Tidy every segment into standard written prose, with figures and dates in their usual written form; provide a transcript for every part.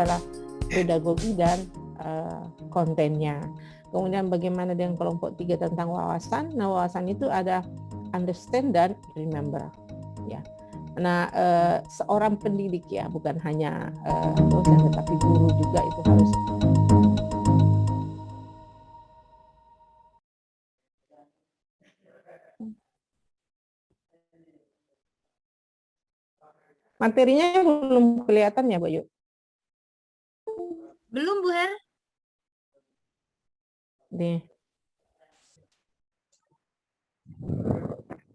adalah pedagogi dan kontennya. Kemudian bagaimana dengan kelompok 3 tentang wawasan? Nah, wawasan itu ada understand dan remember. Ya. Nah, seorang pendidik ya, bukan hanya dosen, tetapi guru juga itu harus. Materinya belum kelihatan ya, Bu Yu? Belum, Bu Her. Nih.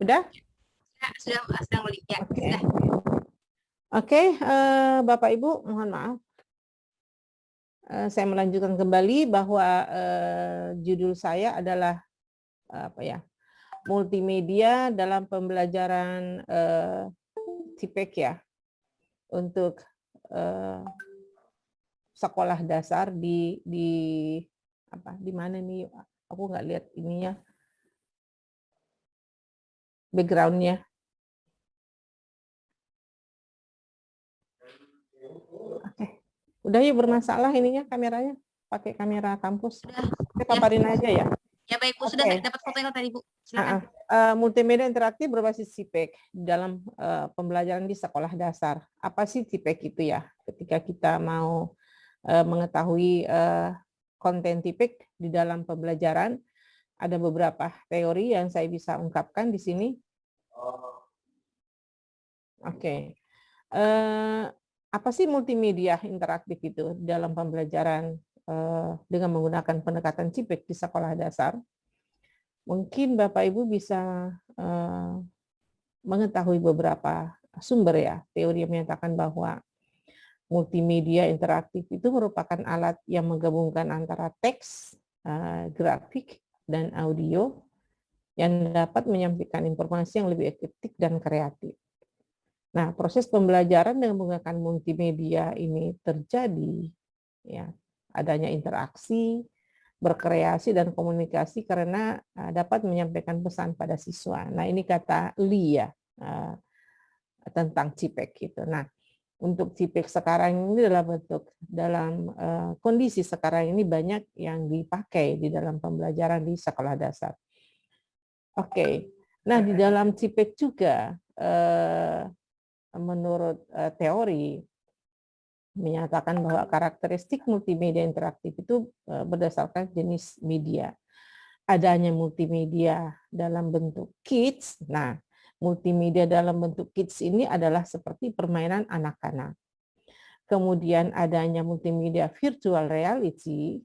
Udah? Sudah melihat. Oke. Oke, Bapak Ibu, mohon maaf. Saya melanjutkan kembali bahwa judul saya adalah apa ya? Multimedia dalam pembelajaran TIPEK ya, untuk sekolah dasar di apa? Di mana nih? Aku nggak lihat ininya, backgroundnya. Oke, udah yuk, bermasalah ininya kameranya, pakai kamera kampus. Saya paparin aja ya. Ya baik Bu, sudah dapat fotonya tadi Bu. Silakan. Multimedia interaktif berbasis TIPEK dalam pembelajaran di sekolah dasar. Apa sih TIPEK itu ya? Ketika kita mau mengetahui konten TIPEK di dalam pembelajaran, ada beberapa teori yang saya bisa ungkapkan di sini. Oke. Apa sih multimedia interaktif itu dalam pembelajaran dengan menggunakan pendekatan TIPEK di sekolah dasar? Mungkin Bapak Ibu bisa mengetahui beberapa sumber ya, teori yang menyatakan bahwa multimedia interaktif itu merupakan alat yang menggabungkan antara teks, grafik, dan audio yang dapat menyampaikan informasi yang lebih efektif dan kreatif. Nah, proses pembelajaran dengan menggunakan multimedia ini terjadi ya, adanya interaksi, berkreasi dan komunikasi karena dapat menyampaikan pesan pada siswa. Nah, ini kata Lee ya, tentang CIPEK gitu. Nah, untuk CIPEK sekarang ini dalam kondisi sekarang ini banyak yang dipakai di dalam pembelajaran di sekolah dasar. Oke. Nah, di dalam CIPEK juga menurut teori menyatakan bahwa karakteristik multimedia interaktif itu berdasarkan jenis media. Adanya multimedia dalam bentuk kids. Nah, multimedia dalam bentuk kids ini adalah seperti permainan anak-anak. Kemudian adanya multimedia virtual reality.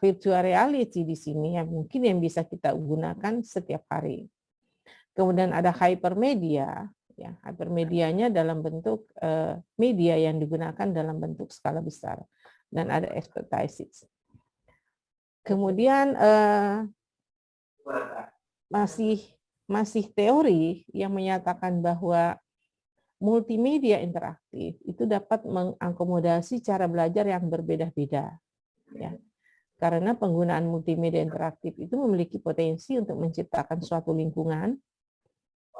Virtual reality di sini yang mungkin yang bisa kita gunakan setiap hari. Kemudian ada hypermedia. Ya, hypermedianya dalam bentuk media yang digunakan dalam bentuk skala besar, dan ada expertise. Kemudian masih teori yang menyatakan bahwa multimedia interaktif itu dapat mengakomodasi cara belajar yang berbeda-beda. Ya, karena penggunaan multimedia interaktif itu memiliki potensi untuk menciptakan suatu lingkungan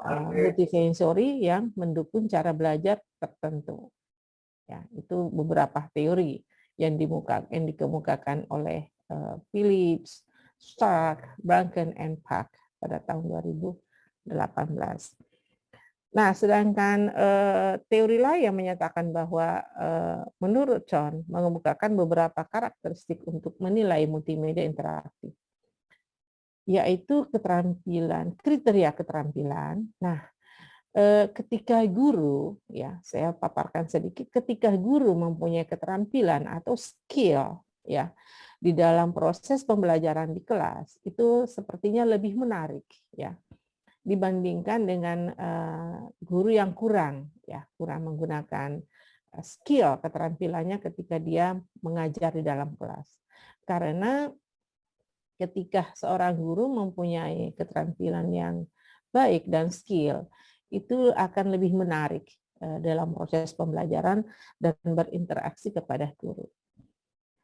multisensori yang mendukung cara belajar tertentu. Ya, itu beberapa teori yang dikemukakan oleh Phillips, Stark, Brunken, and Park pada tahun 2018. Nah, sedangkan teori lain yang menyatakan bahwa menurut John mengemukakan beberapa karakteristik untuk menilai multimedia interaktif, yaitu kriteria keterampilan. Nah, ketika guru, ya saya paparkan sedikit, ketika guru mempunyai keterampilan atau skill ya di dalam proses pembelajaran di kelas, itu sepertinya lebih menarik ya dibandingkan dengan guru yang kurang menggunakan skill keterampilannya ketika dia mengajar di dalam kelas. Karena ketika seorang guru mempunyai keterampilan yang baik dan skill, itu akan lebih menarik dalam proses pembelajaran dan berinteraksi kepada guru.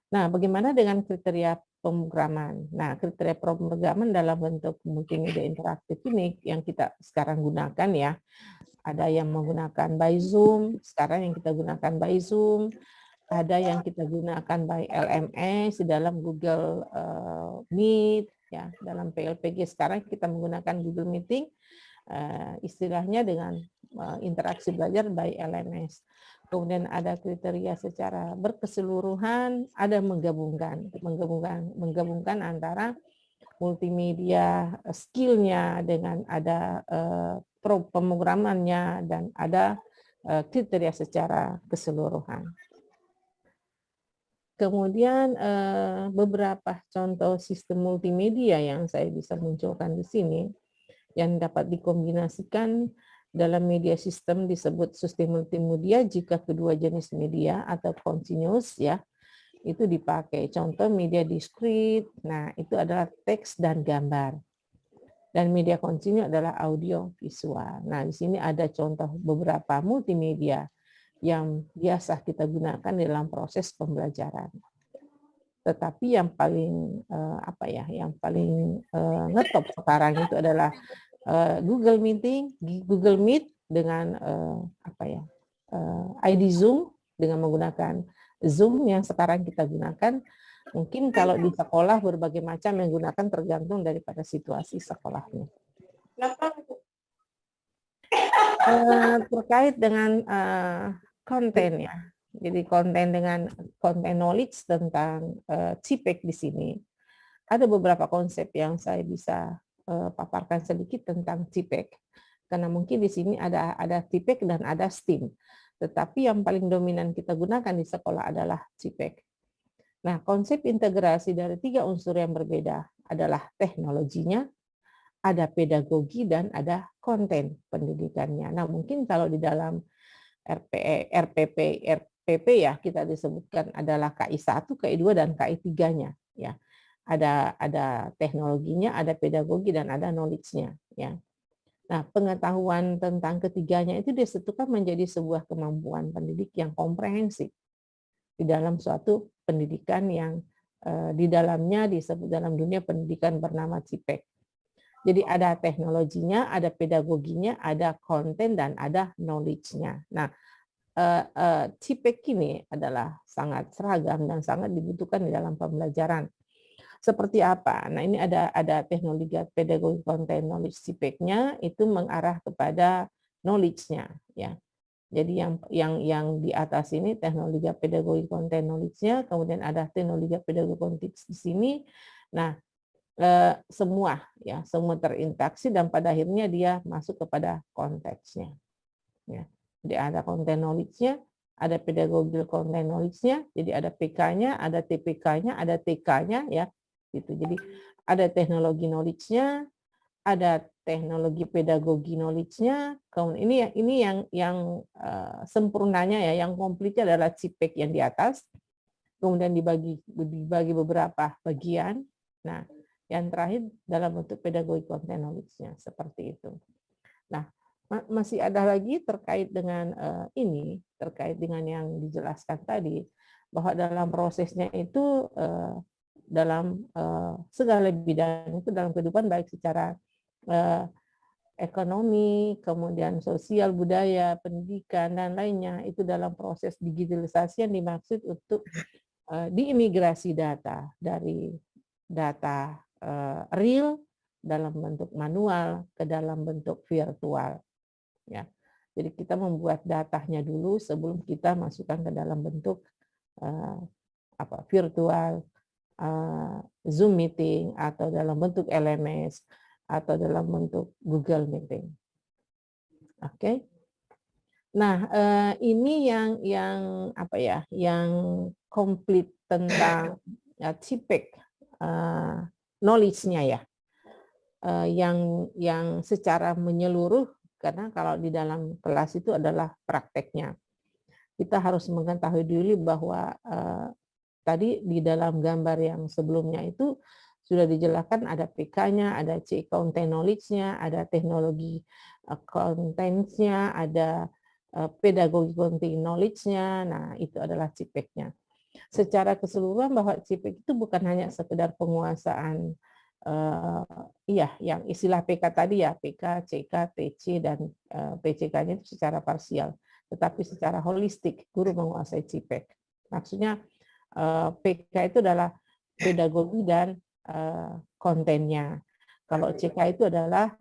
Nah, bagaimana dengan kriteria pemrograman? Nah, kriteria pemrograman dalam bentuk multimedia interaktif ini yang kita sekarang gunakan ya. Ada yang menggunakan by Zoom, sekarang yang kita gunakan by Zoom, ada yang kita gunakan by LMS di dalam Google Meet, ya, dalam PLPG sekarang kita menggunakan Google Meeting, istilahnya dengan interaksi belajar by LMS. Kemudian ada kriteria secara berkeseluruhan, ada menggabungkan antara multimedia skill-nya dengan ada pemrogramannya dan ada kriteria secara keseluruhan. Kemudian beberapa contoh sistem multimedia yang saya bisa munculkan di sini yang dapat dikombinasikan dalam media sistem disebut sistem multimedia jika kedua jenis media atau continuous ya itu dipakai. Contoh media diskrit, nah itu adalah teks dan gambar. Dan media kontinu adalah audio visual. Nah, di sini ada contoh beberapa multimedia yang biasa kita gunakan dalam proses pembelajaran. Tetapi yang paling yang paling ngetop sekarang itu adalah Google Meeting, Google Meet dengan ID Zoom dengan menggunakan Zoom yang sekarang kita gunakan. Mungkin kalau di sekolah berbagai macam yang gunakan tergantung daripada situasi sekolahnya. Terkait dengan konten ya. Jadi konten dengan konten knowledge tentang CPEK di sini. Ada beberapa konsep yang saya bisa paparkan sedikit tentang CPEK. Karena mungkin di sini ada CPEK dan ada STEAM. Tetapi yang paling dominan kita gunakan di sekolah adalah CPEK. Nah, konsep integrasi dari 3 unsur yang berbeda adalah teknologinya, ada pedagogi, dan ada konten pendidikannya. Nah, mungkin kalau di dalam RPP ya kita disebutkan adalah KI 1, KI 2, dan KI 3-nya ya. Ada teknologinya, ada pedagogi, dan ada knowledge-nya ya. Nah, pengetahuan tentang ketiganya itu disatukan menjadi sebuah kemampuan pendidik yang komprehensif di dalam suatu pendidikan yang di dalamnya disebut dalam dunia pendidikan bernama CPEK. Jadi ada teknologinya, ada pedagoginya, ada konten, dan ada knowledge-nya. Nah, CPEK ini adalah sangat seragam dan sangat dibutuhkan di dalam pembelajaran. Seperti apa? Nah, ini ada teknologi pedagogi konten knowledge CPEK-nya itu mengarah kepada knowledge-nya ya. Jadi yang di atas ini teknologi pedagogi konten knowledge-nya, kemudian ada teknologi pedagogi konteks di sini. Nah, semua terinteraksi dan pada akhirnya dia masuk kepada konteksnya. Ya. Jadi ada konten knowledge-nya, ada pedagogi konten knowledge-nya, jadi ada PK-nya, ada TPK-nya, ada TK-nya ya. Gitu. Jadi ada teknologi knowledge-nya, ada teknologi pedagogi knowledge-nya. Kemudian ini yang sempurnanya ya, yang komplitnya adalah CPEK yang di atas. Kemudian dibagi beberapa bagian. Nah, yang terakhir dalam bentuk pedagogi konten knowledge-nya seperti itu. Nah, masih ada lagi terkait dengan ini, terkait dengan yang dijelaskan tadi, bahwa dalam prosesnya itu dalam segala bidang itu dalam kehidupan baik secara ekonomi, kemudian sosial, budaya, pendidikan, dan lainnya, itu dalam proses digitalisasi yang dimaksud untuk diimigrasi data dari data real dalam bentuk manual ke dalam bentuk virtual. Ya, jadi kita membuat datanya dulu sebelum kita masukkan ke dalam bentuk virtual, Zoom meeting, atau dalam bentuk LMS, atau dalam bentuk Google Meeting. Oke. Nah, ini yang komplit tentang CPEK knowledge-nya ya, yang secara menyeluruh. Karena kalau di dalam kelas itu adalah prakteknya. Kita harus mengetahui dulu bahwa tadi di dalam gambar yang sebelumnya itu sudah dijelaskan ada PK-nya, ada C content knowledge-nya, ada teknologi kontennya, ada pedagogi content knowledge-nya. Nah, itu adalah CPEK-nya. secara keseluruhan bahwa CPEC itu bukan hanya sekedar penguasaan yang istilah PK tadi ya, PK, CK, TC, dan PCK-nya itu secara parsial, tetapi secara holistik guru menguasai CPEC. Maksudnya PK itu adalah pedagogi dan kontennya. Kalau CK itu adalah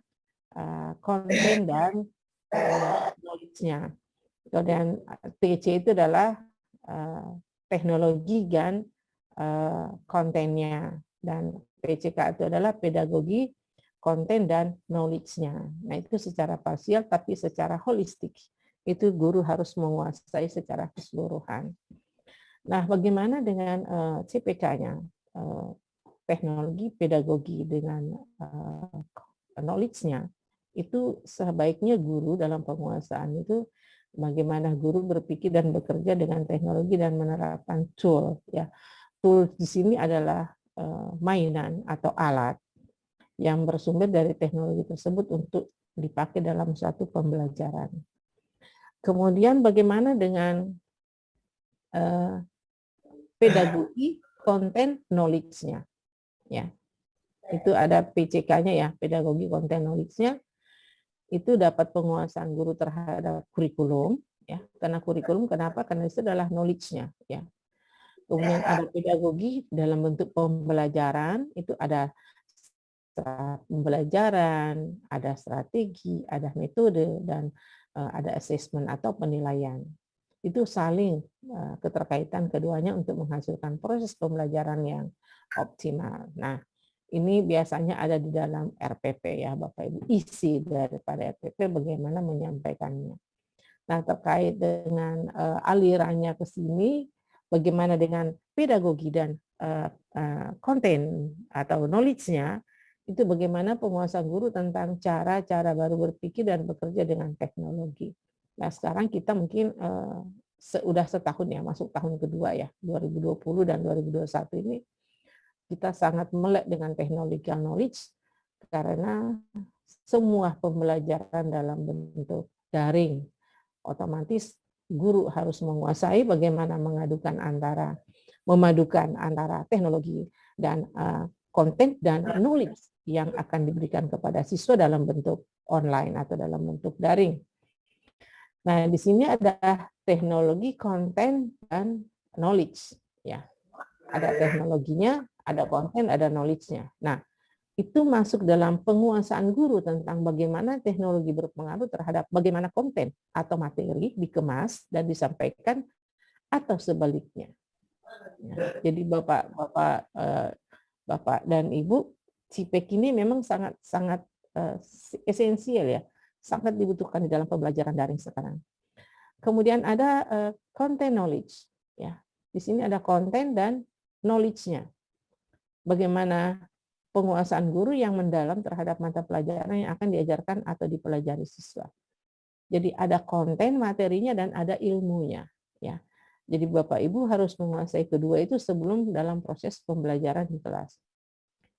konten dan knowledge-nya. Kemudian TC itu adalah teknologi dan kontennya, dan PCK itu adalah pedagogi, konten, dan knowledge-nya. Nah, itu secara parsial, tapi secara holistik itu guru harus menguasai secara keseluruhan. Nah, bagaimana dengan CPK-nya? Teknologi, pedagogi, dengan knowledge-nya, itu sebaiknya guru dalam penguasaan itu bagaimana guru berpikir dan bekerja dengan teknologi dan menerapkan tool. Ya, tool di sini adalah mainan atau alat yang bersumber dari teknologi tersebut untuk dipakai dalam suatu pembelajaran. Kemudian bagaimana dengan pedagogi, konten, knowledge-nya? Ya, itu ada PCK-nya ya, pedagogi, konten, knowledge-nya. Itu dapat penguasaan guru terhadap kurikulum, ya, karena kurikulum kenapa? Karena itu adalah knowledge-nya, ya. Kemudian ada pedagogi dalam bentuk pembelajaran, itu ada pembelajaran, ada strategi, ada metode, dan ada assessment atau penilaian. Itu saling keterkaitan keduanya untuk menghasilkan proses pembelajaran yang optimal. Nah, ini biasanya ada di dalam RPP ya, Bapak Ibu. Isi daripada RPP bagaimana menyampaikannya. Nah, terkait dengan alirannya ke sini, bagaimana dengan pedagogi dan konten atau knowledge-nya, itu bagaimana penguasaan guru tentang cara-cara baru berpikir dan bekerja dengan teknologi. Nah, sekarang kita mungkin sudah setahun ya, masuk tahun kedua ya, 2020 dan 2021 ini, kita sangat melek dengan technological knowledge karena semua pembelajaran dalam bentuk daring, otomatis guru harus menguasai bagaimana memadukan antara teknologi dan konten dan knowledge yang akan diberikan kepada siswa dalam bentuk online atau dalam bentuk daring. Nah, di sini ada teknologi, konten, dan knowledge. Ya, ada teknologinya, ada konten, ada knowledge-nya. Nah, itu masuk dalam penguasaan guru tentang bagaimana teknologi berpengaruh terhadap bagaimana konten atau materi dikemas dan disampaikan atau sebaliknya. Ya, jadi Bapak dan Ibu, CPEC ini memang sangat esensial ya, sangat dibutuhkan di dalam pembelajaran daring sekarang. Kemudian ada content knowledge, ya. Di sini ada konten dan knowledge-nya. Bagaimana penguasaan guru yang mendalam terhadap mata pelajaran yang akan diajarkan atau dipelajari siswa. Jadi ada konten materinya dan ada ilmunya, ya. Jadi Bapak Ibu harus menguasai kedua itu sebelum dalam proses pembelajaran di kelas.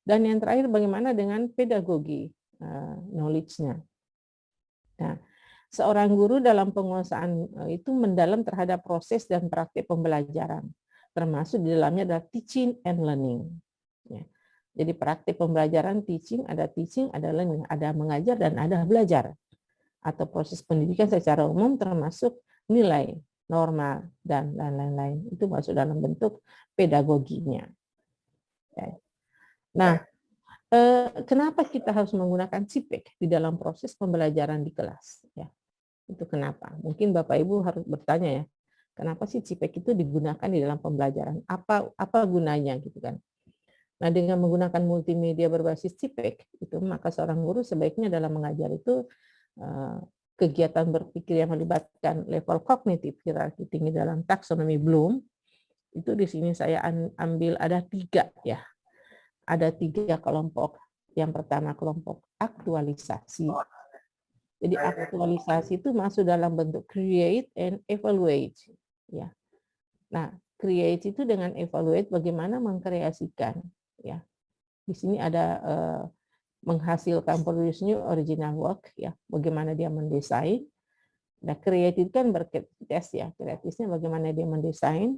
Dan yang terakhir bagaimana dengan pedagogi, knowledge-nya. Nah, seorang guru dalam penguasaan itu mendalam terhadap proses dan praktik pembelajaran, termasuk di dalamnya adalah teaching and learning. Ya. Jadi praktik pembelajaran teaching, ada learning, ada mengajar dan ada belajar. Atau proses pendidikan secara umum termasuk nilai, norma, dan lain-lain. Itu masuk dalam bentuk pedagoginya. Nah, kenapa kita harus menggunakan CPEC di dalam proses pembelajaran di kelas? Ya, itu kenapa? Mungkin Bapak Ibu harus bertanya ya, kenapa sih CPEC itu digunakan di dalam pembelajaran? Apa gunanya gitu kan? Nah, dengan menggunakan multimedia berbasis CPEC itu, maka seorang guru sebaiknya dalam mengajar itu kegiatan berpikir yang melibatkan level kognitif hierarki tinggi dalam taksonomi Bloom, itu di sini saya ambil ada 3 ya. Ada 3 kelompok. Yang pertama kelompok aktualisasi. Jadi aktualisasi itu masuk dalam bentuk create and evaluate. Ya. Nah, create itu dengan evaluate bagaimana mengkreasikan. Ya. Di sini ada menghasilkan produce new original work, ya, bagaimana dia mendesain. Nah, kreatif kan berkreatif ya, kreatifnya bagaimana dia mendesain,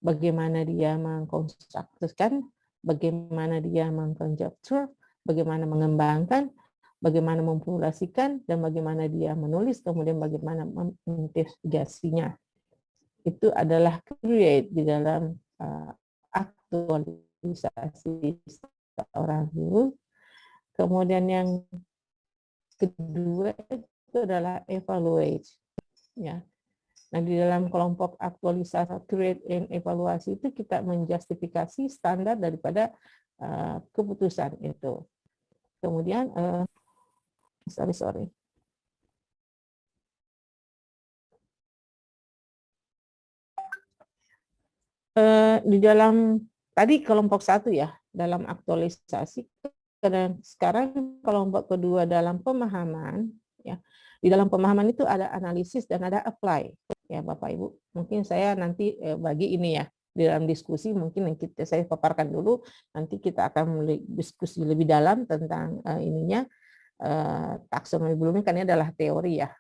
bagaimana dia mengkonstruksikan, bagaimana dia mengkonjektur, bagaimana mengembangkan, bagaimana memformulasikan, dan bagaimana dia menulis, kemudian bagaimana menginvestigasinya. Itu adalah create di dalam aktualisasi seorang guru. Kemudian yang kedua itu adalah evaluate, ya. Nah, di dalam kelompok aktualisasi, create, and evaluasi itu kita menjustifikasi standar daripada keputusan itu. Kemudian, sorry. Di dalam tadi kelompok 1 ya, dalam aktualisasi, dan sekarang kelompok kedua dalam pemahaman, ya. Di dalam pemahaman itu ada analisis dan ada apply, ya Bapak Ibu. Mungkin saya nanti bagi ini ya, di dalam diskusi mungkin yang saya paparkan dulu, nanti kita akan diskusi lebih dalam tentang ininya, taksonomi belumnya, kan ini adalah teori ya.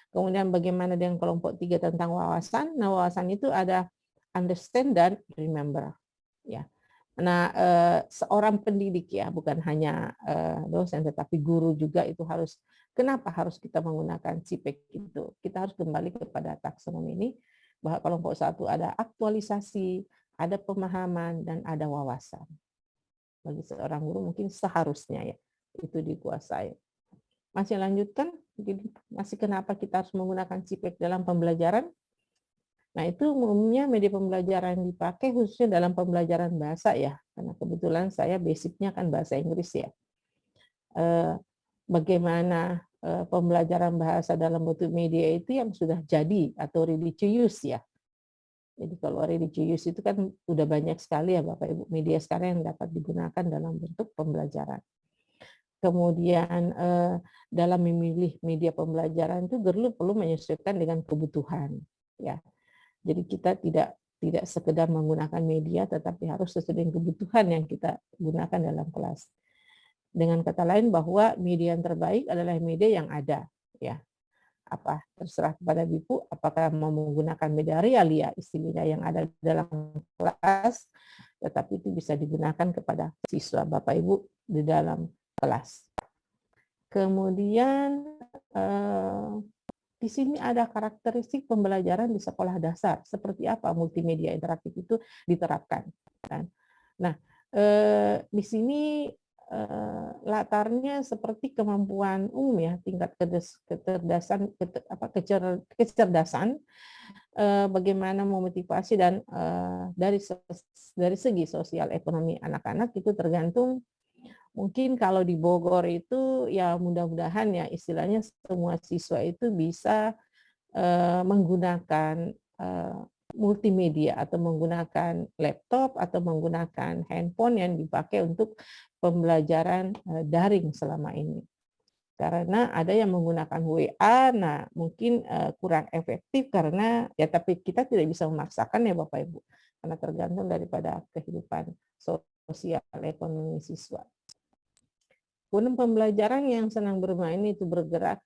Kemudian bagaimana dengan kelompok 3 tentang wawasan. Nah, wawasan itu ada understand dan remember, ya. Nah, seorang pendidik ya, bukan hanya dosen tetapi guru juga itu harus, kenapa harus kita menggunakan CPEC itu? Kita harus kembali kepada taksonomi ini, bahwa kelompok 1 ada aktualisasi, ada pemahaman, dan ada wawasan. Bagi seorang guru mungkin seharusnya ya itu dikuasai. Masih lanjutkan, jadi masih kenapa kita harus menggunakan CPEC dalam pembelajaran? Nah, itu umumnya media pembelajaran yang dipakai khususnya dalam pembelajaran bahasa ya, karena kebetulan saya basicnya kan bahasa Inggris ya. Bagaimana pembelajaran bahasa dalam bentuk media itu yang sudah jadi atau ready to use ya. Jadi kalau ready to use itu kan udah banyak sekali ya Bapak Ibu media sekarang yang dapat digunakan dalam bentuk pembelajaran. Kemudian dalam memilih media pembelajaran itu perlu menyesuaikan dengan kebutuhan ya. Jadi kita tidak sekedar menggunakan media, tetapi harus sesuai dengan kebutuhan yang kita gunakan dalam kelas. Dengan kata lain bahwa media yang terbaik adalah media yang ada, ya. Apa terserah kepada BIPU, apakah mau menggunakan media realia istilahnya yang ada dalam kelas, tetapi itu bisa digunakan kepada siswa Bapak Ibu di dalam kelas. Kemudian di sini ada karakteristik pembelajaran di sekolah dasar. Seperti apa multimedia interaktif itu diterapkan. Nah, di sini latarnya seperti kemampuan umum ya, tingkat kecerdasan, bagaimana memotivasi dan dari segi sosial ekonomi anak-anak itu tergantung. Mungkin kalau di Bogor itu ya mudah-mudahan ya istilahnya semua siswa itu bisa menggunakan multimedia atau menggunakan laptop atau menggunakan handphone yang dipakai untuk pembelajaran daring selama ini. Karena ada yang menggunakan WA, nah mungkin kurang efektif karena ya tapi kita tidak bisa memaksakan ya Bapak Ibu, karena tergantung daripada kehidupan sosial ekonomi siswa. Kemudian pembelajaran yang senang bermain itu bergerak,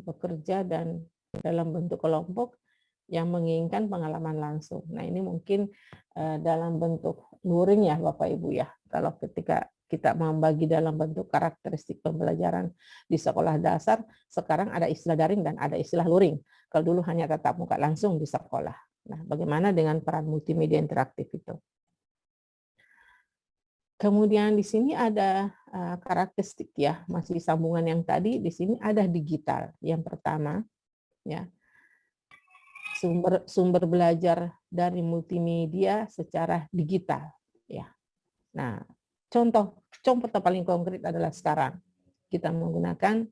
bekerja, dan dalam bentuk kelompok yang menginginkan pengalaman langsung. Nah ini mungkin dalam bentuk luring ya Bapak Ibu ya. Kalau ketika kita membagi dalam bentuk karakteristik pembelajaran di sekolah dasar, sekarang ada istilah daring dan ada istilah luring. Kalau dulu hanya tatap muka langsung di sekolah. Nah bagaimana dengan peran multimedia interaktif itu? Kemudian di sini ada karakteristik ya, masih sambungan yang tadi, di sini ada digital. Yang pertama, ya, sumber belajar dari multimedia secara digital. Ya. Nah, contoh paling konkret adalah sekarang kita menggunakan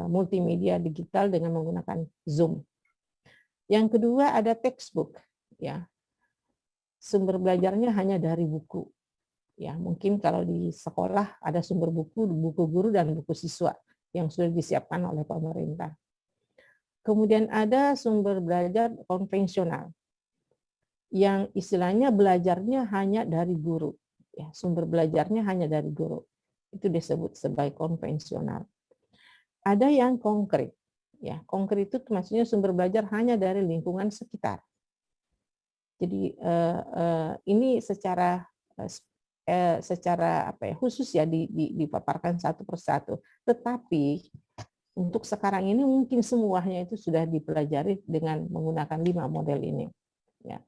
multimedia digital dengan menggunakan Zoom. Yang kedua ada textbook. Ya. Sumber belajarnya hanya dari buku. Ya, mungkin kalau di sekolah ada sumber buku guru dan buku siswa yang sudah disiapkan oleh pemerintah. Kemudian ada sumber belajar konvensional yang istilahnya belajarnya hanya dari guru. Ya, sumber belajarnya hanya dari guru. Itu disebut sebagai konvensional. Ada yang konkret. Ya, konkret itu maksudnya sumber belajar hanya dari lingkungan sekitar. Jadi ini secara khusus ya dipaparkan satu persatu. Tetapi untuk sekarang ini mungkin semuanya itu sudah dipelajari dengan menggunakan 5 model ini. Ya.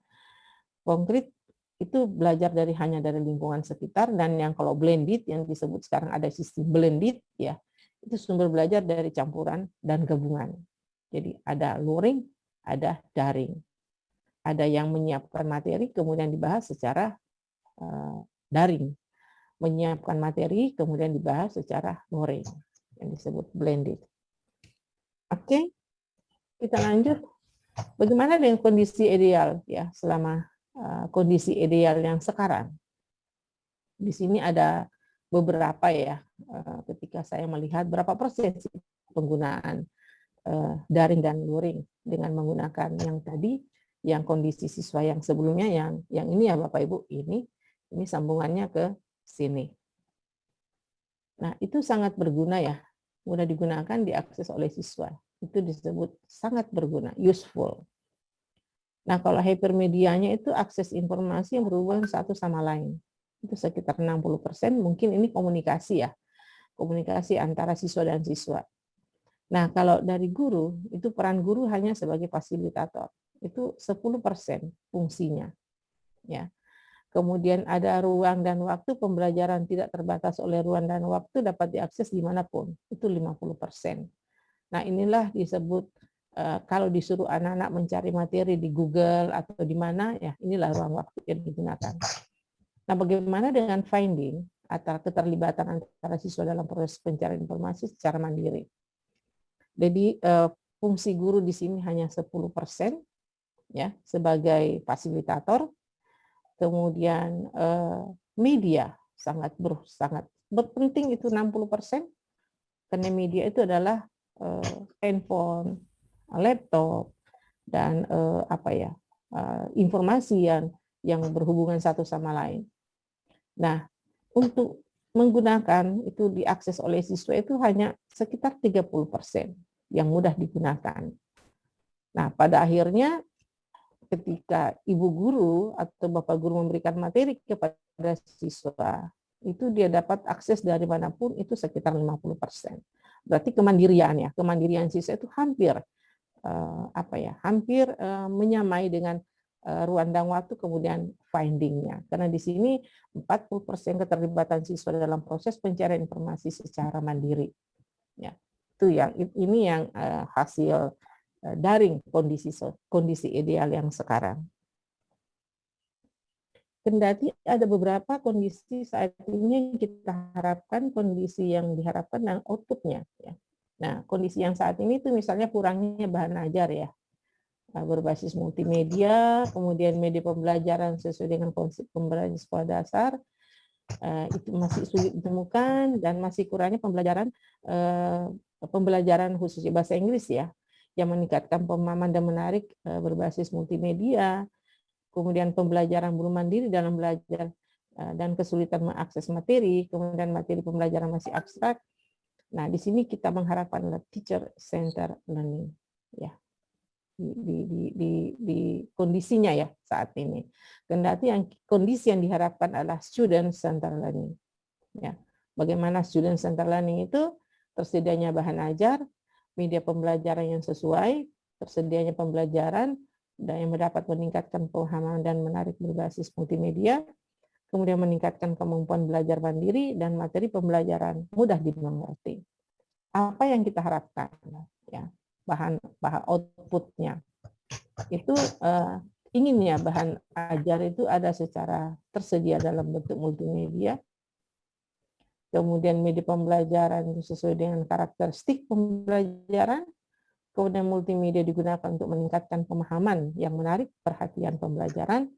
Konkret itu belajar hanya dari lingkungan sekitar, dan yang kalau blended yang disebut sekarang ada sistem blended ya, itu sumber belajar dari campuran dan gabungan. Jadi ada luring, ada daring. Ada yang menyiapkan materi kemudian dibahas secara daring. Menyiapkan materi kemudian dibahas secara luring yang disebut blended. Oke, kita lanjut. Bagaimana dengan kondisi ideal ya selama kondisi ideal yang sekarang? Di sini ada beberapa ya, ketika saya melihat berapa persen penggunaan daring dan luring dengan menggunakan yang tadi, yang kondisi siswa yang sebelumnya, yang ini ya Bapak Ibu, ini sambungannya ke sini. Nah, itu sangat berguna ya, mudah digunakan, diakses oleh siswa. Itu disebut sangat berguna, useful. Nah, kalau hypermedianya itu akses informasi yang berhubungan satu sama lain. Itu sekitar 60%, mungkin ini komunikasi ya, komunikasi antara siswa dan siswa. Nah, kalau dari guru, itu peran guru hanya sebagai fasilitator. Itu 10% fungsinya. Ya. Kemudian ada ruang dan waktu, pembelajaran tidak terbatas oleh ruang dan waktu, dapat diakses dimanapun. Itu 50%. Nah, inilah disebut, kalau disuruh anak-anak mencari materi di Google atau di mana, ya inilah ruang waktu yang digunakan. Nah, bagaimana dengan finding atau keterlibatan antara siswa dalam proses pencarian informasi secara mandiri? Jadi fungsi guru di sini hanya 10% ya sebagai fasilitator. Kemudian media sangat berpenting, itu 60%, karena media itu adalah handphone, laptop, dan informasi yang berhubungan satu sama lain. Nah, untuk menggunakan itu diakses oleh siswa itu hanya sekitar 30% yang mudah digunakan. Nah, pada akhirnya ketika ibu guru atau bapak guru memberikan materi kepada siswa, itu dia dapat akses dari manapun, itu sekitar 50%. Berarti kemandirian siswa itu hampir menyamai dengan ruang dan waktu, kemudian finding-nya. Karena di sini 40% keterlibatan siswa dalam proses pencarian informasi secara mandiri. Ya, ini yang hasil daring kondisi ideal yang sekarang. Kendati ada beberapa kondisi saat ini yang kita harapkan, kondisi yang diharapkan dan outputnya. Ya. Nah, kondisi yang saat ini itu misalnya kurangnya bahan ajar ya, berbasis multimedia, kemudian media pembelajaran sesuai dengan konsep pembelajaran sekolah dasar, itu masih sulit ditemukan, dan masih kurangnya pembelajaran khususnya bahasa Inggris ya, yang meningkatkan pemahaman dan menarik berbasis multimedia, kemudian pembelajaran belum mandiri dalam belajar dan kesulitan mengakses materi, kemudian materi pembelajaran masih abstrak. Nah, di sini kita mengharapkan adalah teacher center learning ya. Di kondisinya ya saat ini. Kendati kondisi yang diharapkan adalah student center learning. Ya. Bagaimana student center learning itu? Tersedianya bahan ajar, media pembelajaran yang sesuai, tersedianya pembelajaran dan yang dapat meningkatkan pemahaman dan menarik berbasis multimedia, kemudian meningkatkan kemampuan belajar mandiri dan materi pembelajaran mudah dimengerti. Apa yang kita harapkan? Ya, bahan outputnya itu inginnya bahan ajar itu ada secara tersedia dalam bentuk multimedia, kemudian media pembelajaran sesuai dengan karakteristik pembelajaran, kemudian multimedia digunakan untuk meningkatkan pemahaman yang menarik perhatian pembelajaran,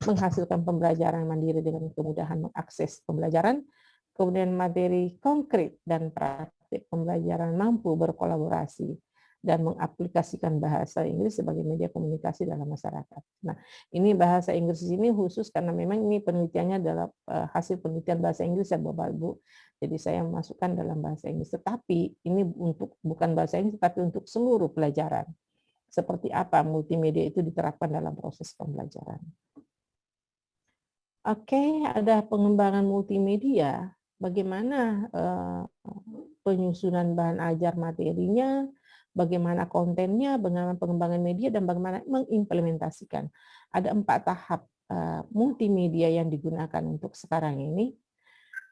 menghasilkan pembelajaran mandiri dengan kemudahan mengakses pembelajaran, kemudian materi konkret dan praktik pembelajaran mampu berkolaborasi dan mengaplikasikan bahasa Inggris sebagai media komunikasi dalam masyarakat. Nah, ini bahasa Inggris ini khusus karena memang ini penelitiannya adalah hasil penelitian bahasa Inggris ya Bapak Ibu. Jadi saya masukkan dalam bahasa Inggris, tetapi ini bukan bahasa Inggris, tetapi untuk seluruh pelajaran. seperti apa multimedia itu diterapkan dalam proses pembelajaran. Oke, ada pengembangan multimedia. Bagaimana penyusunan bahan ajar materinya, bagaimana kontennya, bagaimana pengembangan media, dan bagaimana mengimplementasikan. Ada 4 tahap multimedia yang digunakan untuk sekarang ini.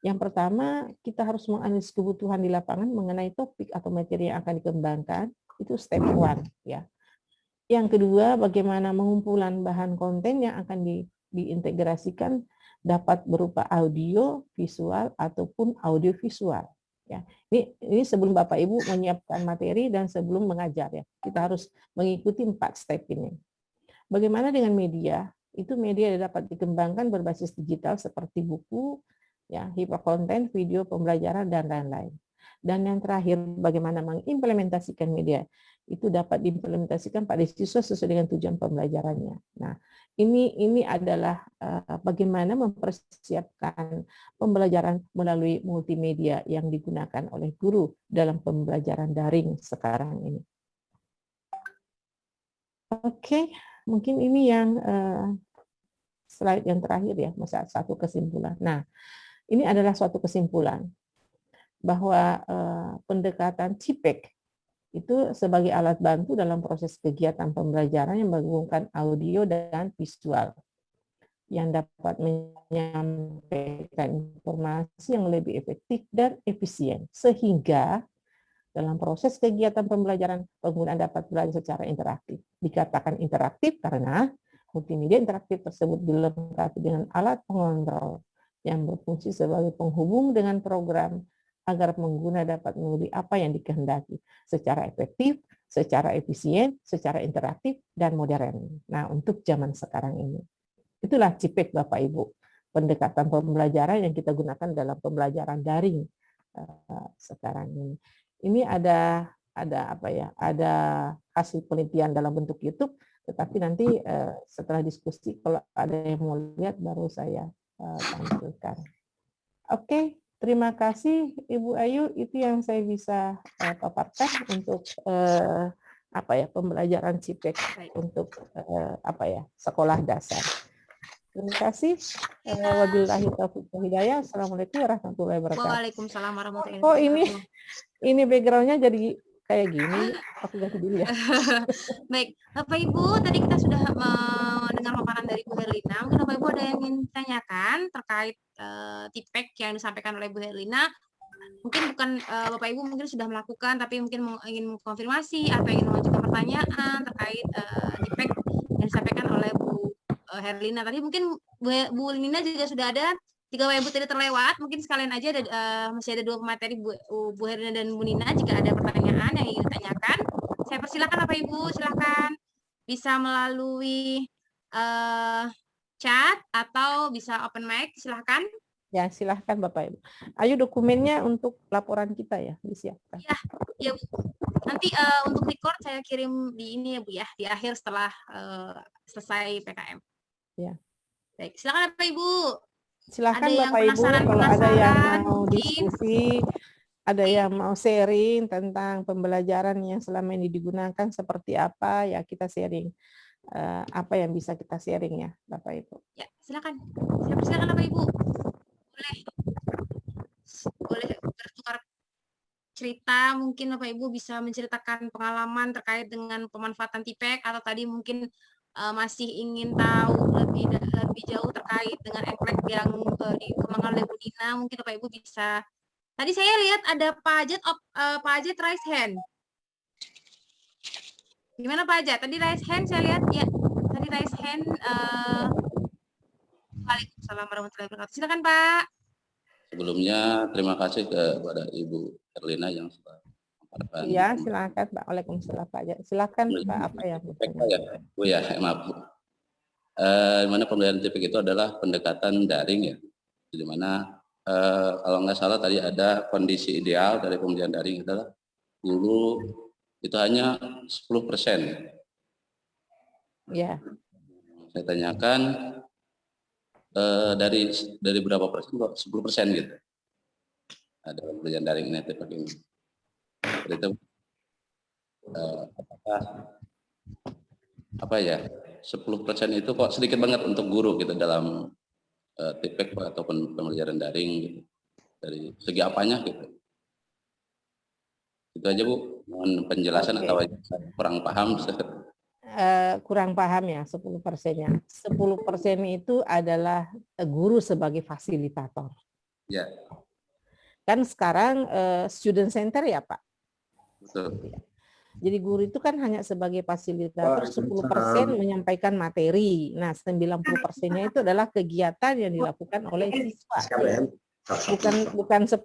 Yang pertama, kita harus menganalisis kebutuhan di lapangan mengenai topik atau materi yang akan dikembangkan. Itu step 1, ya. Yang kedua, bagaimana pengumpulan bahan konten yang akan diintegrasikan dapat berupa audio, visual, ataupun audiovisual. Ya, ini sebelum Bapak Ibu menyiapkan materi dan sebelum mengajar, ya, kita harus mengikuti 4 step ini. Bagaimana dengan media? Itu media yang dapat dikembangkan berbasis digital seperti buku, ya, hiperkonten, video pembelajaran, dan lain-lain. Dan yang terakhir, bagaimana mengimplementasikan media? Itu dapat diimplementasikan pada siswa sesuai dengan tujuan pembelajarannya. Nah, ini adalah bagaimana mempersiapkan pembelajaran melalui multimedia yang digunakan oleh guru dalam pembelajaran daring sekarang ini. Oke, mungkin ini yang slide yang terakhir, ya, satu kesimpulan. Nah, ini adalah suatu kesimpulan bahwa pendekatan CIPEK itu sebagai alat bantu dalam proses kegiatan pembelajaran yang menggabungkan audio dan visual yang dapat menyampaikan informasi yang lebih efektif dan efisien, sehingga dalam proses kegiatan pembelajaran pengguna dapat belajar secara interaktif. Dikatakan interaktif karena multimedia interaktif tersebut dilengkapi dengan alat pengontrol yang berfungsi sebagai penghubung dengan program agar pengguna dapat mengikuti apa yang dikehendaki secara efektif, secara efisien, secara interaktif, dan modern. Nah, untuk zaman sekarang ini. Itulah CIPEK, Bapak Ibu, pendekatan pembelajaran yang kita gunakan dalam pembelajaran daring sekarang ini. Ini ada apa ya? Ada hasil penelitian dalam bentuk YouTube, tetapi nanti setelah diskusi kalau ada yang mau lihat baru saya tampilkan. Oke, terima kasih Ibu Ayu. Itu yang saya bisa paparkan untuk apa ya, pembelajaran CIPEK untuk apa ya, sekolah dasar. Terima kasih. Wabillahi taufiq wal hidayah. Assalamualaikum warahmatullahi wabarakatuh. Waalaikumsalam warahmatullahi Oh, wabarakatuh. ini backgroundnya jadi kayak gini. Aku ganti dulu ya. Baik, Bapak Ibu, tadi kita sudah mendengar paparan dari Bu Herlina. Mungkin Bapak Ibu ada yang ingin ditanyakan terkait TIPEK yang disampaikan oleh Bu Herlina. Mungkin bukan Bapak Ibu mungkin sudah melakukan, tapi mungkin ingin mengkonfirmasi atau ingin mengajukan pertanyaan terkait TIPEK yang disampaikan oleh Bu Herlina. Tadi mungkin Bu Lina juga sudah ada. Jika Bapak Ibu tidak terlewat, mungkin sekalian aja masih ada 2 materi Bu Herlina dan Bu Nina. Jika ada pertanyaan yang ingin ditanyakan, saya persilakan Bapak Ibu, silakan bisa melalui chat atau bisa open mic, silakan. Ya, silahkan Bapak Ibu. Ayo dokumennya untuk laporan kita ya, disiapkan. Ya Bu. Nanti untuk record saya kirim di ini ya Bu ya, di akhir setelah selesai PKM. Ya. Baik, silakan Bapak Ibu. Silakan Ada Bapak Ibu, kalau ada yang mau mungkin diskusi, ada yang mau sharing tentang pembelajaran yang selama ini digunakan seperti apa, ya kita sharing apa yang bisa kita sharing ya Bapak Ibu. Ya, silakan. Saya persilakan Bapak Ibu. Boleh bertukar cerita, mungkin Bapak Ibu bisa menceritakan pengalaman terkait dengan pemanfaatan TIPEK, atau tadi mungkin masih ingin tahu lebih jauh terkait dengan EPLEK yang dikembangkan oleh Bu Nina. Mungkin Bapak Ibu bisa. Tadi saya lihat ada Pak Ajat raise hand. Gimana Pak Ajat? Tadi raise hand saya lihat ya. Tadi raise hand. Waalaikumsalam warahmatullahi wabarakatuh. Silakan Pak. Sebelumnya terima kasih kepada Ibu Herlina yang sudah memparkan. Ya, silakan Pak. Waalaikumsalam Pak Ajat. Silakan Pak, apa yang ya, Bu ya, maaf Bu. Di mana pembelajaran TIPEK itu adalah pendekatan daring ya. Di mana kalau nggak salah tadi ada kondisi ideal dari pembelajaran daring adalah guru itu hanya 10%. Ya. Saya tanyakan dari berapa persen kok 10% gitu. Ada pembelajaran daring ini TIPEK ini. Itu apakah apa ya, 10% itu kok sedikit banget untuk guru gitu dalam TPK ataupun pembelajaran daring gitu. Dari segi apanya gitu. Itu aja Bu, mohon penjelasan atau kurang paham. Kurang paham ya 10%-nya. 10% itu adalah guru sebagai fasilitator. Ya, Kan sekarang student center ya Pak. betul. Jadi guru itu kan hanya sebagai fasilitator, 10% menyampaikan materi. Nah, 90%-nya itu adalah kegiatan yang dilakukan oleh siswa. Ya. Bukan 10%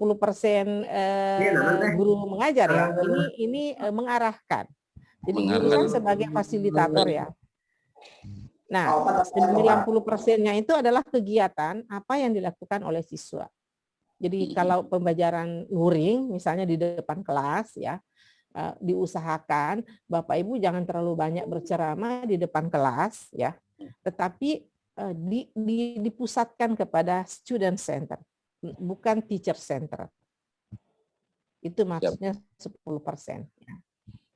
guru mengajar ya. Ini mengarahkan. Jadi guru kan sebagai fasilitator ya. Nah, 90%-nya itu adalah kegiatan apa yang dilakukan oleh siswa. Jadi kalau pembelajaran luring, misalnya di depan kelas ya, diusahakan Bapak Ibu jangan terlalu banyak berceramah di depan kelas ya, tetapi dipusatkan kepada student center, bukan teacher center. Itu maksudnya 10%. Ya.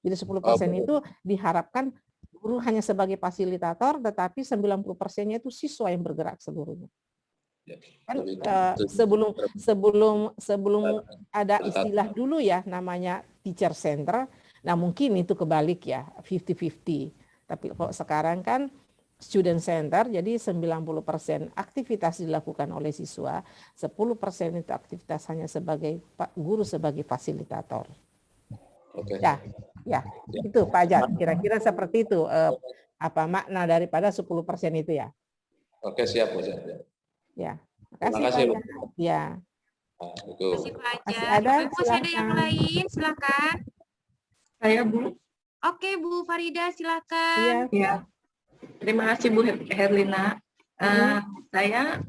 Jadi 10% itu diharapkan guru hanya sebagai fasilitator, tetapi 90%-nya itu siswa yang bergerak seluruhnya. Kan sebelum ada istilah dulu ya namanya teacher center, nah mungkin itu kebalik ya 50-50. Tapi kok sekarang kan student center, jadi 90% aktivitas dilakukan oleh siswa, 10% itu aktivitas hanya sebagai guru sebagai fasilitator. Oke. Ya, itu Pak Ajat. Kira-kira seperti itu apa makna daripada 10% itu ya? Oke, siap Bu. Siap. Ya. Terima kasih Bu. Ya. Terima kasih Pak Ajat. Masih ada, masih ada yang lain, silakan. Saya Bu. Oke Bu Farida, silakan. Iya. Terima kasih Bu Herlina. Saya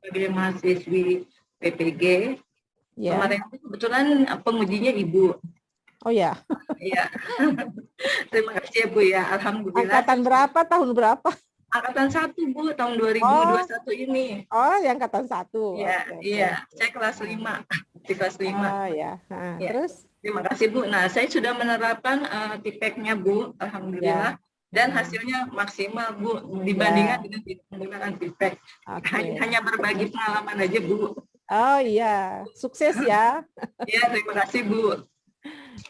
sebagai mahasiswi PPG, kemarin kebetulan pengujinya Ibu. Oh ya. Iya. Terima kasih ya Bu ya, alhamdulillah. Angkatan berapa, tahun berapa? Angkatan 1 Bu, tahun 2021 ini. Oh, yang angkatan 1. Iya, iya. Saya kelas 5, di kelas 5. Oh ya. Ya. Terus? Terima kasih Bu. Nah, saya sudah menerapkan TPK-nya Bu, alhamdulillah. Dan hasilnya maksimal Bu, dibandingkan dengan menggunakan TPK. Hanya berbagi pengalaman aja Bu. Oh iya, sukses ya. Iya, terima kasih Bu.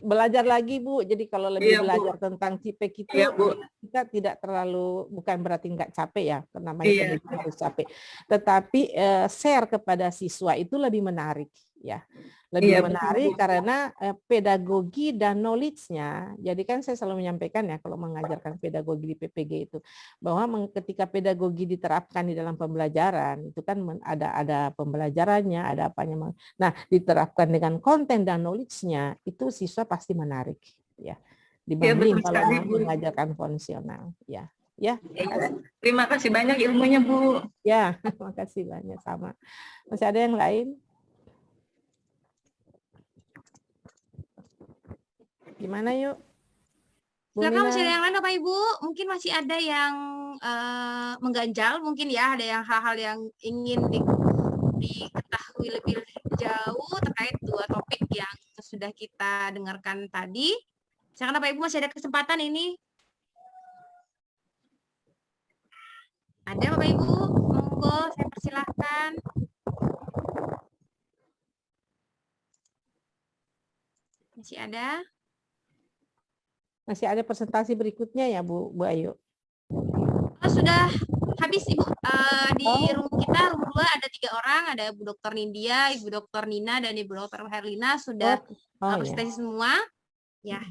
Belajar lagi Bu, jadi kalau lebih belajar tentang TPK itu kita tidak terlalu, bukan berarti nggak capek ya, namanya pendidikan harus capek, tetapi share kepada siswa itu lebih menarik ya, lebih menarik karena pedagogi dan knowledge-nya. Jadi kan saya selalu menyampaikan ya kalau mengajarkan pedagogi di PPG itu bahwa ketika pedagogi diterapkan di dalam pembelajaran itu kan ada pembelajarannya, ada apanya. Nah, diterapkan dengan konten dan knowledge-nya itu siswa pasti menarik ya dibanding kalau mengajarkan konvensional ya. Ya, terima kasih banyak ilmunya Bu. Ya, makasih banyak sama. Masih ada yang lain? Gimana yuk? Silakan, masih ada yang lain Bapak Ibu? Mungkin masih ada yang mengganjal, mungkin ya ada yang hal-hal yang ingin diketahui lebih jauh terkait dua topik yang sudah kita dengarkan tadi. Silakan Bapak Ibu, masih ada kesempatan ini. Ada Bapak Ibu? Monggo, saya persilahkan. Masih ada? Masih ada presentasi berikutnya ya Bu Ayu? Sudah habis Ibu. Di room kita, room 2 ada 3 orang, ada Bu Dr. Nindya, Ibu Dr. Nina, dan Ibu Dr. Herlina sudah presentasi semua. Ya.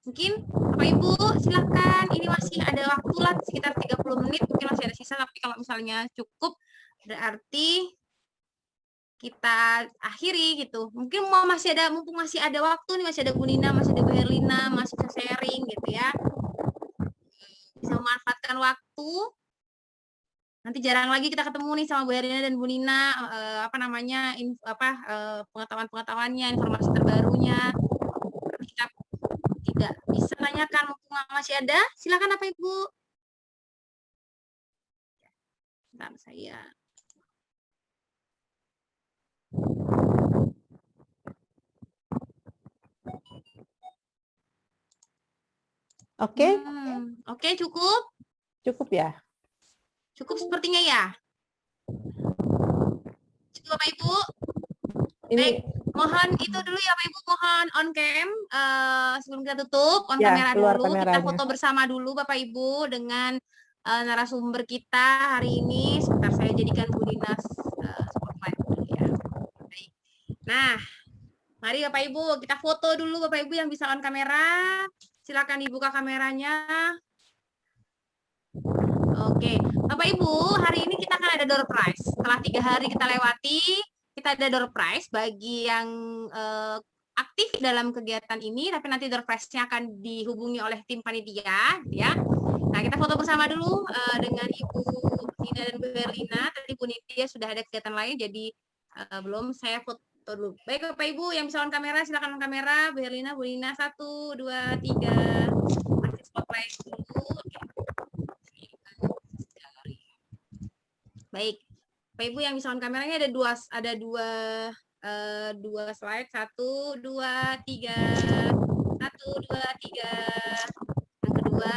Mungkin Bapak Ibu silakan, ini masih ada waktu lah sekitar 30 menit, mungkin masih ada sisa, tapi kalau misalnya cukup berarti kita akhiri gitu. Mungkin mumpung masih ada waktu nih, masih ada Bu Nina, masih ada Bu Herlina, masih bisa sharing gitu ya. Bisa memanfaatkan waktu. Nanti jarang lagi kita ketemu nih sama Bu Herlina dan Bu Nina, pengetahuan-pengetahuannya, informasi terbarunya. Kita tidak bisa tanyakan mumpung masih ada. Silakan Bapak Ibu. Bentar, saya Oke, Oke, cukup? cukup ya. Cukup sepertinya ya. Cukup Bapak Ibu. Ini Baik, mohon itu dulu ya Bapak Ibu, mohon on cam sebelum kita tutup, on Ya, kamera keluar dulu. Kita kameranya. foto bersama dulu Bapak Ibu dengan narasumber kita hari ini. Sebentar saya jadikan Bu Dinas spotlight dulu ya. Baik. Nah, mari Bapak Ibu kita foto dulu Bapak Ibu yang bisa on kamera. Silakan dibuka kameranya. Oke, Bapak Ibu, hari ini kita akan ada door prize. Setelah 3 hari kita lewati, kita ada door prize bagi yang aktif dalam kegiatan ini, tapi nanti door prize-nya akan dihubungi oleh tim panitia, ya. Nah, kita foto bersama dulu dengan Ibu Nina dan Bu Herlina. Tadi Bu Nina sudah ada kegiatan lain, jadi belum, saya foto dulu. Baik, Bapak Ibu yang bisa on kamera, silakan on kamera. Bu Herlina, Bu Nina, 1, 2, 3. Masih spotlight dulu. Baik, Bapak Ibu yang bisa on kameranya ada dua slide, 1, 2, 3, 1, 2, 3. Yang kedua,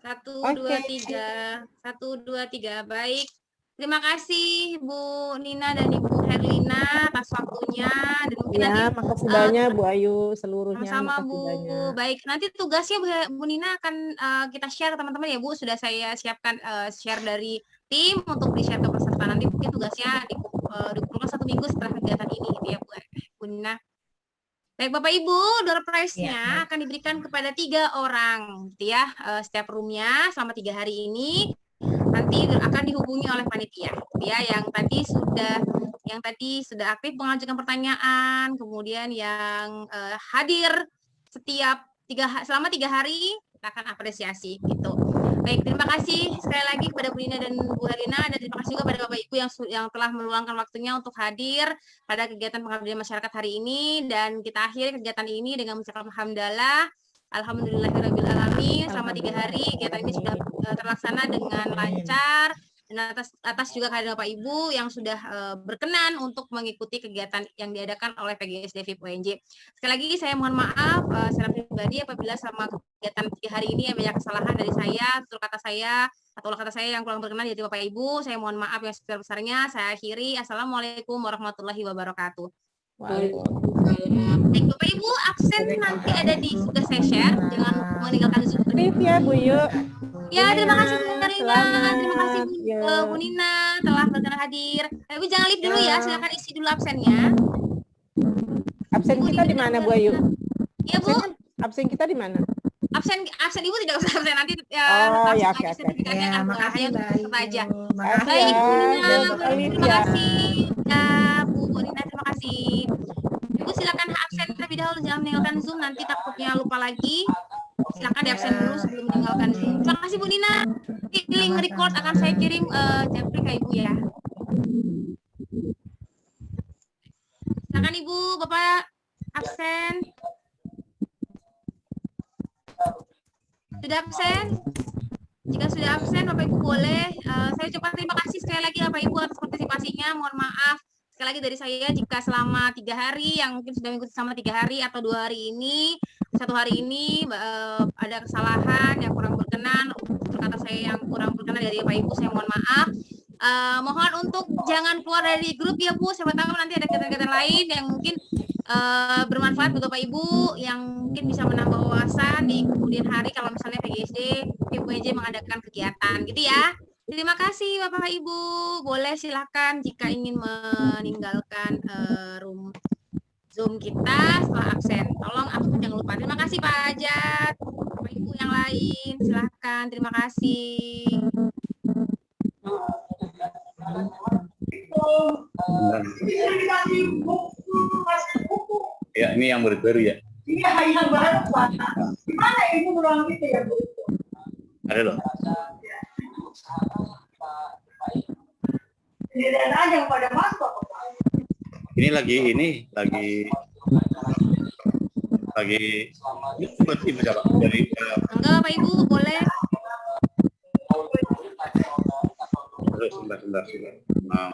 1, 2, 3, 1, 2, 3. Baik, terima kasih Bu Nina dan Ibu Herlina atas waktunya. Dan mungkin ya, nanti makasih banyak Bu Ayu seluruhnya. sama makasih Bu. banyak. Baik, nanti tugasnya Bu Nina akan kita share teman-teman ya Bu. Sudah saya siapkan share dari tim untuk di-share ke peserta. Nanti mungkin tugasnya dikumpulkan 1 minggu setelah kegiatan ini gitu ya Bu Nina. Baik Bapak Ibu, door prize-nya akan diberikan kepada 3 orang gitu ya. Setiap roomnya selama 3 hari ini nanti akan dihubungi oleh panitia gitu ya, yang tadi sudah aktif mengajukan pertanyaan, kemudian yang hadir selama 3 hari kita akan apresiasi gitu. Baik, terima kasih sekali lagi kepada Bu Nina dan Bu Herlina, dan terima kasih juga kepada Bapak Ibu yang telah meluangkan waktunya untuk hadir pada kegiatan pengabdian masyarakat hari ini. Dan kita akhiri kegiatan ini dengan mengucapkan alhamdulillahirrahmanirrahim. Selama 3 hari kegiatan ini sudah terlaksana dengan lancar. Dan atas juga kehadiran Bapak Ibu yang sudah berkenan untuk mengikuti kegiatan yang diadakan oleh PGSD VIP UNJ. Sekali lagi saya mohon maaf secara pribadi apabila selama kegiatan 3 hari ini banyak kesalahan dari saya, tutur kata saya atau kata saya yang kurang berkenan dari Bapak Ibu. Saya mohon maaf yang sebesar-besarnya. Saya akhiri. Assalamualaikum warahmatullahi wabarakatuh. Baik, Bapak Ibu absen nanti ada di sudah saya share, jangan meninggalkan Zoom. Ya Bu Yu. Ya, terima kasih Bu Nina, terima kasih Bu Nina telah berkenan hadir. Ibu jangan leave dulu ya, silakan isi dulu absennya. Absen kita di mana Bu Ayu? Iya Bu. Absen kita di mana? Absen Ibu tidak usah absen nanti ya, oke. Ya, makasih aja. Baik Bu Nina, terima ya. kasih. Ya, Bu Nina terima kasih. Ibu silakan absen terlebih dahulu, jangan meninggalkan Zoom, nanti takutnya lupa lagi. Silakan di absen dulu sebelum meninggalkan Zoom. Terima kasih Bu Nina. Link record akan saya kirim japri ke Ibu ya. Silakan Ibu, Bapak absen. Sudah absen? Jika sudah absen, Bapak Ibu boleh. Saya ucapkan terima kasih sekali lagi Bapak Ibu atas partisipasinya. Mohon maaf sekali lagi dari saya jika selama 3 hari yang mungkin sudah mengikuti selama 3 hari atau 2 hari ini, 1 hari ini ada kesalahan yang kurang berkenan, kata saya yang kurang berkenan dari Bapak Ibu, saya mohon maaf. Mohon untuk jangan keluar dari grup ya Bu, siapa tahu nanti ada kegiatan-kegiatan lain yang mungkin bermanfaat buat Bapak Ibu, yang mungkin bisa menambah wawasan di kemudian hari kalau misalnya PGSD PUNJ mengadakan kegiatan gitu ya. Terima kasih Bapak Ibu, boleh silakan jika ingin meninggalkan room Zoom kita setelah absen. Tolong absen jangan lupa. Terima kasih Pak Ajat, Bapak Ibu yang lain silakan. Terima kasih. Ya, ini yang baru ya. Iya, yang baru Pak. Gimana Ibu berulang gitu ya Bu? Ada loh. Ini aja yang pada masuk. Ini lagi Ibu coba dari enggak Bapak Ibu boleh. sebentar. Maaf.